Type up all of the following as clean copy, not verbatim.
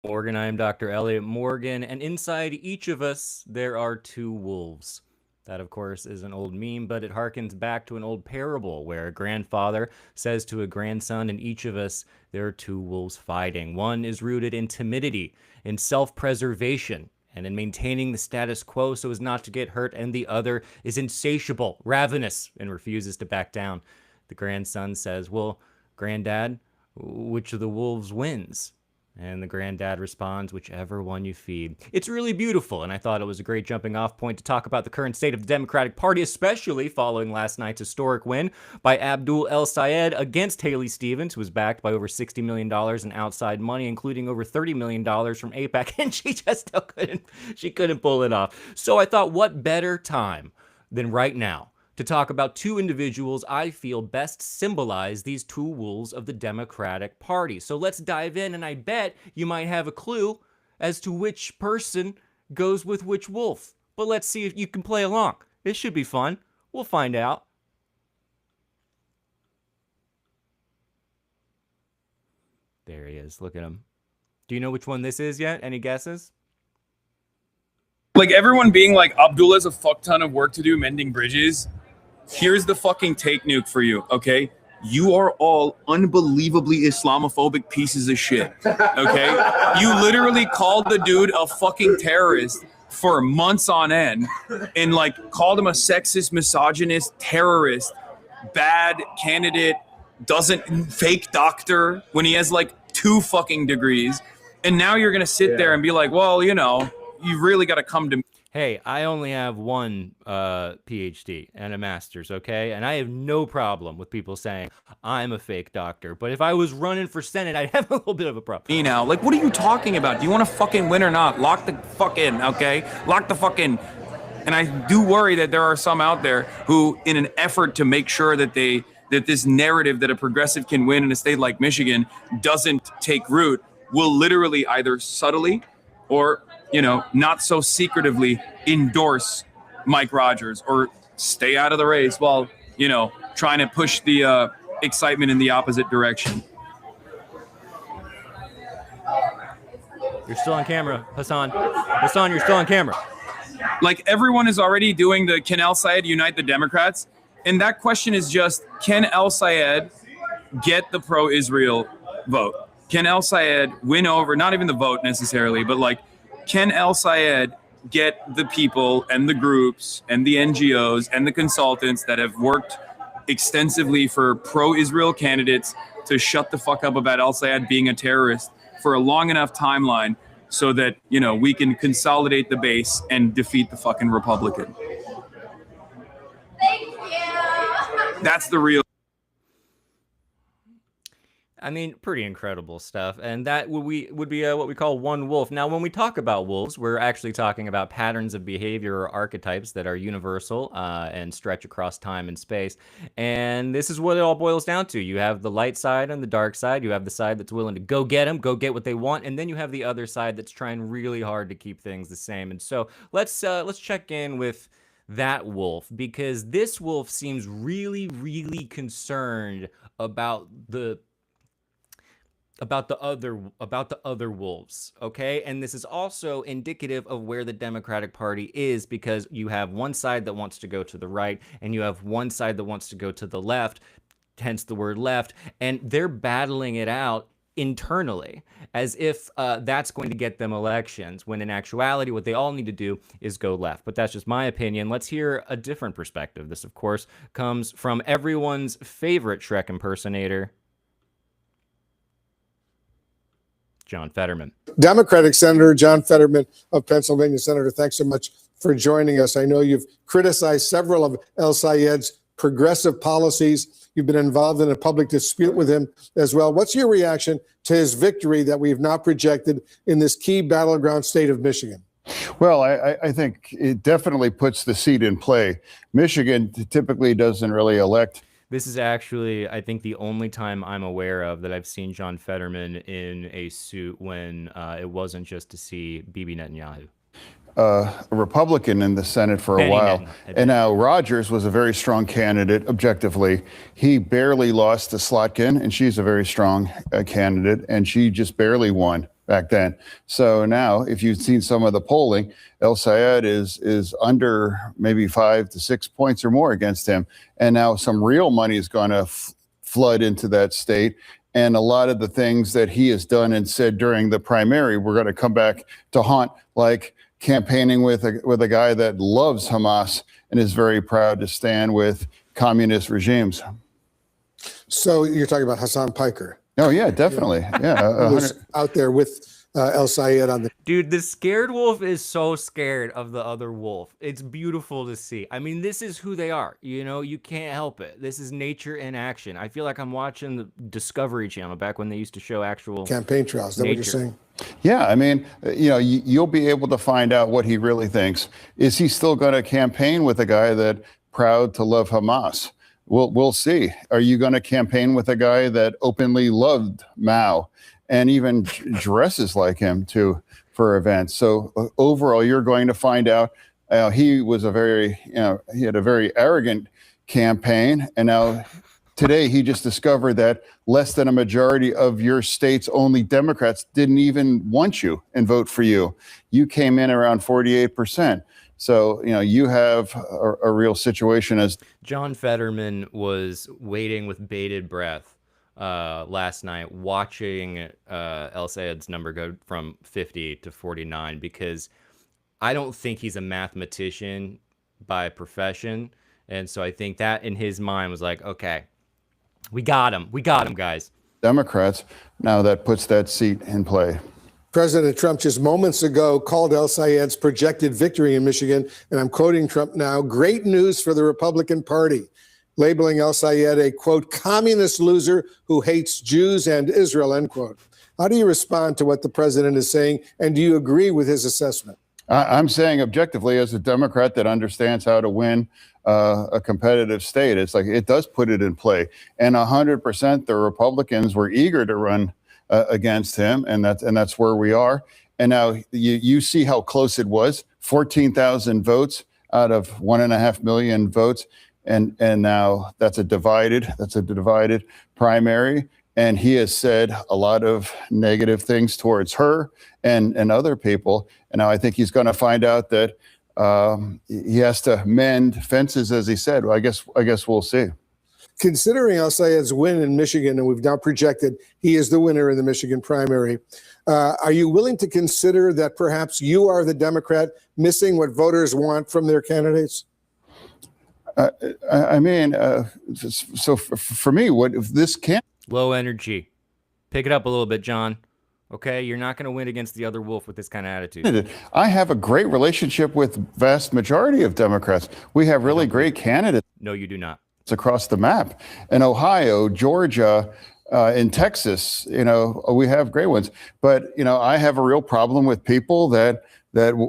Morgan. I am Dr. Elliot Morgan, and inside each of us, there are two wolves. That, of course, is an old meme, but it harkens back to an old parable where a grandfather says to a grandson, in each of us, there are two wolves fighting. One is rooted in timidity, in self-preservation, and in maintaining the status quo so as not to get hurt, and the other is insatiable, ravenous, and refuses to back down. The grandson says, well, Granddad, which of the wolves wins? And the granddad responds, whichever one you feed. It's really beautiful, and I thought it was a great jumping off point to talk about the current state of the Democratic Party, especially following last night's historic win by Abdul El Sayed against Haley Stevens, who was backed by over $60 million in outside money, including over $30 million from AIPAC, and she just still couldn't pull it off. So I thought, what better time than right now to talk about two individuals I feel best symbolize these two wolves of the Democratic Party. So let's dive in, and I bet you might have a clue as to which person goes with which wolf. But let's see if you can play along. It should be fun. We'll find out. There he is. Look at him. Do you know which one this is yet? Any guesses? Like everyone being like, Abdullah has a fuck ton of work to do mending bridges. Here's the fucking take nuke for you, okay? You are all unbelievably Islamophobic pieces of shit, okay? You literally called the dude a fucking terrorist for months on end and like called him a sexist, misogynist, terrorist, bad candidate, fake doctor when he has like 2 fucking degrees. And now you're gonna sit there and be like, well, you know, you really got to come to me. Hey, I only have one PhD and a master's, okay? And I have no problem with people saying I'm a fake doctor. But if I was running for Senate, I'd have a little bit of a problem. You know, like, what are you talking about? Do you want to fucking win or not? Lock the fuck in, okay? Lock the fuck in. And I do worry that there are some out there who, in an effort to make sure that this narrative that a progressive can win in a state like Michigan doesn't take root, will literally either subtly or, you know, not so secretively endorse Mike Rogers or stay out of the race while, you know, trying to push the excitement in the opposite direction. You're still on camera, Hasan. Hasan, you're still on camera. Like, everyone is already doing the can El Sayed unite the Democrats? And that question is just, can El Sayed get the pro-Israel vote? Can El Sayed win over, not even the vote necessarily, but like, can El Sayed get the people and the groups and the NGOs and the consultants that have worked extensively for pro-Israel candidates to shut the fuck up about El Sayed being a terrorist for a long enough timeline so that, you know, we can consolidate the base and defeat the fucking Republican? Thank you. That's the real. I mean, pretty incredible stuff. And that would be what we call one wolf. Now, when we talk about wolves, we're actually talking about patterns of behavior or archetypes that are universal and stretch across time and space. And this is what it all boils down to. You have the light side and the dark side. You have the side that's willing to go get them, go get what they want. And then you have the other side that's trying really hard to keep things the same. And so let's check in with that wolf, because this wolf seems really, really concerned about the other wolves, okay? And this is also indicative of where the Democratic Party is, because you have one side that wants to go to the right and you have one side that wants to go to the left, hence the word left, and they're battling it out internally as if that's going to get them elections, when in actuality what they all need to do is go left. But that's just my opinion. Let's hear a different perspective. This, of course, comes from everyone's favorite Shrek impersonator, John Fetterman. Democratic Senator John Fetterman of Pennsylvania. Senator, thanks so much for joining us. I know you've criticized several of El Sayed's progressive policies. You've been involved in a public dispute with him as well. What's your reaction to his victory that we've not projected in this key battleground state of Michigan? Well, I think it definitely puts the seat in play. Michigan typically doesn't really elect. This is actually, I think, the only time I'm aware of that I've seen John Fetterman in a suit when it wasn't just to see Bibi Netanyahu. A Republican in the Senate for a while. And now Rogers was a very strong candidate, objectively. He barely lost to Slotkin, and she's a very strong candidate, and she just barely won. back then. So now, if you've seen some of the polling, El Sayed is under maybe 5 to 6 points or more against him. And now some real money is going to flood into that state. And a lot of the things that he has done and said during the primary, we're going to come back to haunt, like campaigning with a guy that loves Hamas and is very proud to stand with communist regimes. So you're talking about Hasan Piker. Oh, yeah, definitely. Yeah. Who was out there with El Sayed on the... Dude, the scared wolf is so scared of the other wolf. It's beautiful to see. I mean, this is who they are. You know, you can't help it. This is nature in action. I feel like I'm watching the Discovery Channel back when they used to show actual campaign trials. Is that what you're saying? Yeah, I mean, you know, you'll be able to find out what he really thinks. Is he still going to campaign with a guy that proud to love Hamas? We'll see. Are you going to campaign with a guy that openly loved Mao and even dresses like him too for events? So overall, you're going to find out he was he had a very arrogant campaign, and now today he just discovered that less than a majority of your state's only Democrats didn't even want you and vote for you. You came in around 48%. So, you know, you have a real situation as John Fetterman was waiting with bated breath last night, watching El Sayed's number go from 50 to 49, because I don't think he's a mathematician by profession. And so I think that in his mind was like, okay, we got him, guys. Democrats. Now that puts that seat in play. President Trump just moments ago called El Sayed's projected victory in Michigan, and I'm quoting Trump now, great news for the Republican Party, labeling El Sayed a, quote, communist loser who hates Jews and Israel, end quote. How do you respond to what the president is saying, and do you agree with his assessment? I'm saying objectively, as a Democrat that understands how to win a competitive state, it's like it does put it in play. And 100% the Republicans were eager to run against him, and that's where we are. And now you see how close it was. 14,000 votes out of 1.5 million votes, and now that's a divided primary. And he has said a lot of negative things towards her and other people. And now I think he's going to find out that he has to mend fences, as he said. Well, I guess we'll see. Considering El Sayed's win in Michigan, and we've now projected he is the winner in the Michigan primary, are you willing to consider that perhaps you are the Democrat missing what voters want from their candidates? I mean, so for me, what if this can't? Low energy. Pick it up a little bit, John. Okay, you're not going to win against the other wolf with this kind of attitude. I have a great relationship with vast majority of Democrats. We have really great candidates. No, you do not. Across the map. In Ohio, Georgia, in Texas, you know, we have great ones. But, you know, I have a real problem with people that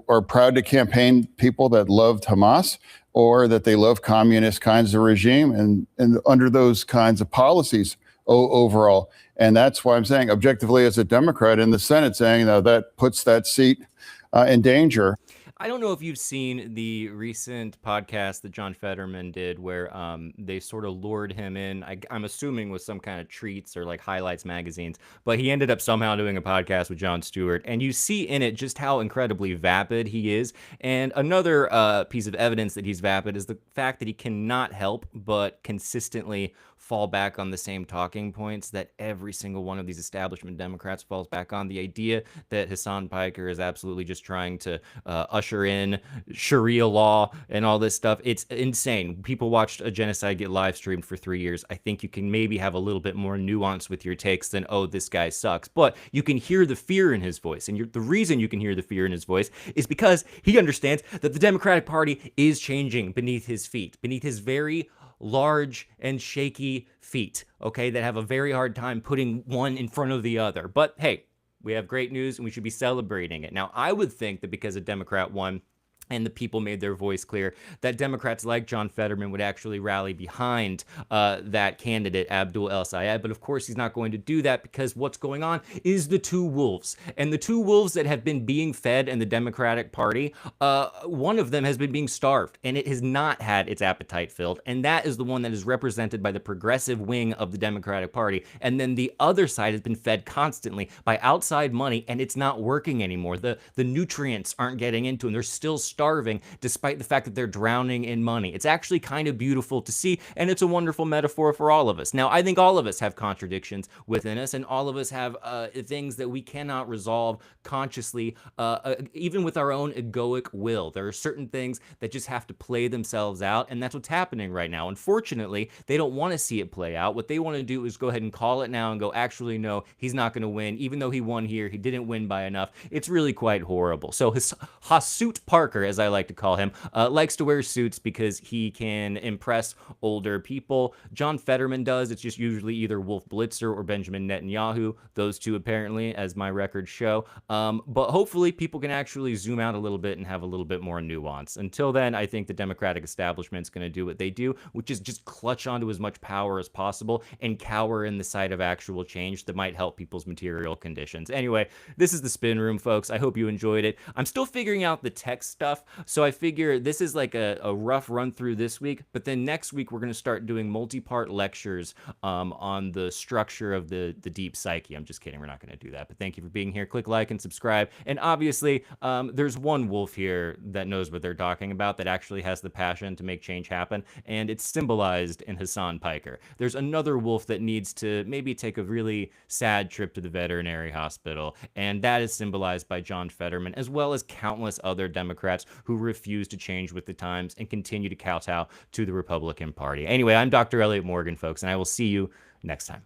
are proud to campaign people that loved Hamas or that they love communist kinds of regime and under those kinds of policies overall. And that's why I'm saying objectively as a Democrat in the Senate saying that puts that seat in danger. I don't know if you've seen the recent podcast that John Fetterman did where they sort of lured him in, I'm assuming with some kind of treats or like highlights magazines, but he ended up somehow doing a podcast with Jon Stewart, and you see in it just how incredibly vapid he is. And another piece of evidence that he's vapid is the fact that he cannot help but consistently fall back on the same talking points that every single one of these establishment Democrats falls back on. The idea that Hasan Piker is absolutely just trying to usher in Sharia law and all this stuff. It's insane. People watched a genocide get live streamed for 3 years. I think you can maybe have a little bit more nuance with your takes than, oh, this guy sucks. But you can hear the fear in his voice. And the reason you can hear the fear in his voice is because he understands that the Democratic Party is changing beneath his feet, beneath his very large and shaky feet, okay, that have a very hard time putting one in front of the other. But hey, we have great news and we should be celebrating it. Now, I would think that because a Democrat won, and the people made their voice clear, that Democrats like John Fetterman would actually rally behind that candidate, Abdul El Sayed. But of course, he's not going to do that, because what's going on is the two wolves. And the two wolves that have been being fed in the Democratic Party, one of them has been being starved, and it has not had its appetite filled. And that is the one that is represented by the progressive wing of the Democratic Party. And then the other side has been fed constantly by outside money, and it's not working anymore. The nutrients aren't getting into them. They're still starving, despite the fact that they're drowning in money. It's actually kind of beautiful to see, and it's a wonderful metaphor for all of us. Now, I think all of us have contradictions within us, and all of us have things that we cannot resolve consciously, even with our own egoic will. There are certain things that just have to play themselves out, and that's what's happening right now. Unfortunately, they don't want to see it play out. What they want to do is go ahead and call it now and go, actually, no, he's not going to win. Even though he won here, he didn't win by enough. It's really quite horrible. So Hasan Piker, as I like to call him, likes to wear suits because he can impress older people. John Fetterman does. It's just usually either Wolf Blitzer or Benjamin Netanyahu. Those two, apparently, as my records show. But hopefully people can actually zoom out a little bit and have a little bit more nuance. Until then, I think the Democratic establishment's going to do what they do, which is just clutch onto as much power as possible and cower in the sight of actual change that might help people's material conditions. Anyway, this is the Spin Room, folks. I hope you enjoyed it. I'm still figuring out the text stuff, so I figure this is like a rough run through this week, but then next week we're going to start doing multi-part lectures on the structure of the deep psyche. I'm just kidding. We're not going to do that, but thank you for being here. Click like and subscribe. And obviously, there's one wolf here that knows what they're talking about, that actually has the passion to make change happen, and it's symbolized in Hasan Piker. There's another wolf that needs to maybe take a really sad trip to the veterinary hospital, and that is symbolized by John Fetterman, as well as countless other Democrats who refuse to change with the times and continue to kowtow to the Republican Party. Anyway, I'm Dr. Elliot Morgan, folks, and I will see you next time.